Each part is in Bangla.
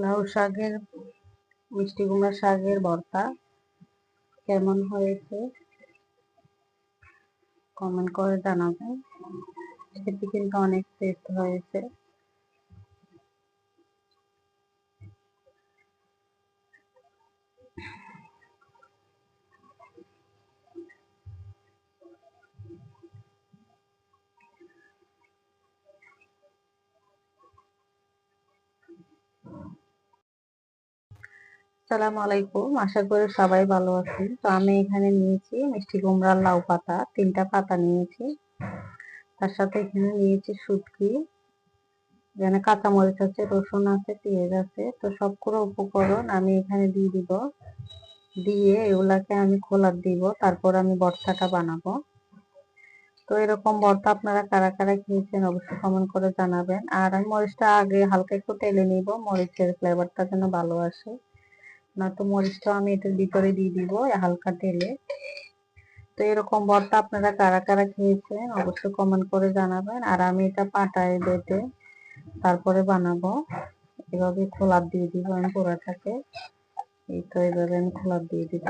লাউ শাকের মিষ্টি কুমড়া শাকের ভর্তা কেমন হয়েছে কমেন্ট করে জানাবেন। খেতে কিন্তু অনেক টেস্ট হয়েছে। আসসালামু আলাইকুম, আশা করি সবাই ভালো আছেন। তো আমি এখানে নিয়েছি মিষ্টি কুমড়ার লাউ পাতা, 3টা পাতা নিয়েছি। তার সাথে এখানে নিয়েছি শুটকি, এখানে কাঁচামরিচ আছে, রসুন আছে, পেঁয়াজ আছে। তো সবগুলো উপকরণ আমি এখানে দিয়ে দিব। দিয়ে এগুলাকে আমি খোলা দিব, তারপর আমি ভর্তাটা বানাবো। তো এরকম ভর্তা আপনারা কারা কারা খেয়েছেন অবশ্যই কমেন্ট করে জানাবেন। আর আমি মরিচটা আগে হালকা একটু তেলে নিব, মরিচের ফ্লেভারটা যেন ভালো আসে। না তো মরিচটা আমি এটার ভিতরে দিয়ে দিব হালকা তেলে। তো এরকম ভর্তা আপনারা কারা কারা খেয়েছেন অবশ্যই কমেন্ট করে জানাবেন। আর আমি এটা পাটায় বেটে তারপরে বানাবো। এভাবে খোলা দিয়ে দিব আমি পুরাটাকে। এই তো এভাবে আমি খোলা দিয়ে দিব।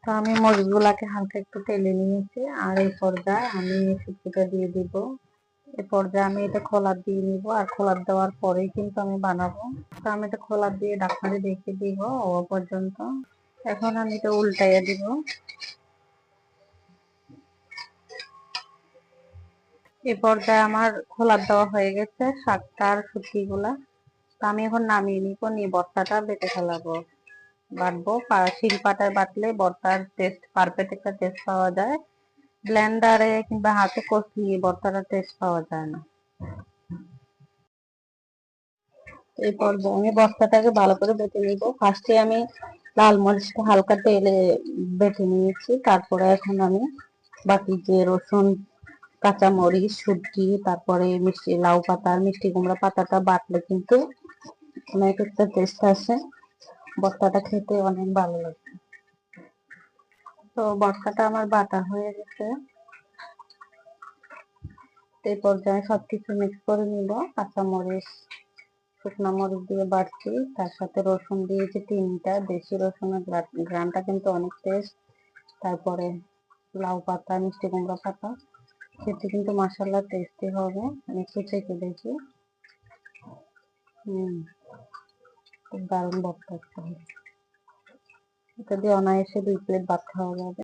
তো আমি মরিচগুলাকে হালকা একটু তেলে নিয়েছি। আর এই পর্যায়ে আমি শুটকিটা দিয়ে দিব। এই পর্যায়ে আমি এটা খোলা দিয়ে নিব। আর খোলা দেওয়ার পরেই কিন্তু আমি বানাবো। তো আমি এটা খোলা দিয়ে ঢাকনা রেখে দিব ও পর্যন্ত। এখন আমি এটা উল্টাইয়া দিব। এই পর্যায়ে আমার খোলা দেওয়া হয়ে গেছে শাকটা আর শুটকি গুলা। তো আমি এখন নামিয়ে নিব, নিয়ে ভর্তাটা বেটে ফেলাবো, বাটবো। শিল পাটায় বাটলে ভর্তার টেস্ট পারফেক্ট একটা টেস্ট পাওয়া যায়। ব্লেন্ডারে কিংবা হাতে কষিয়ে ভর্তাটা টেস্ট পাওয়া যায় না। এই পর্যায়ে আমি ভর্তাটাকে ভালো করে বেটে নিব। ফার্স্টে আমি লাল মরিচটা হালকা তেলে বেটে নিয়েছি। তারপরে এখন আমি বাকি যে রসুন, কাঁচা মরিচ, শুটকি, তারপরে মিষ্টি লাউ পাতা, মিষ্টি কুমড়া পাতাটা বাটলে কিন্তু অনেক একটা টেস্ট আসে। ভর্তাটা খেতে অনেক ভালো লাগে। তো ভর্তাটা আমার বাটা হয়ে গেছে। এই পর্যায়ে সবকিছু মিক্স করে নিব। কাঁচা মরিচ, শুকনো মরিচ দিয়ে বাড়ছি, তার সাথে রসুন দিয়েছি 3টা, দেশি রসুনের ঘ্রাণটা কিন্তু অনেক টেস্ট। তারপরে লাউ পাতা, মিষ্টি কুমড়া পাতা, খেতে কিন্তু মাশাআল্লাহ টেস্টি হবে। আমি একটু চেখে দেখি। খুব দারুণ ভর্তা। এটা দিয়ে অনায়াসে 2 প্লেট ভাত খাওয়া যাবে।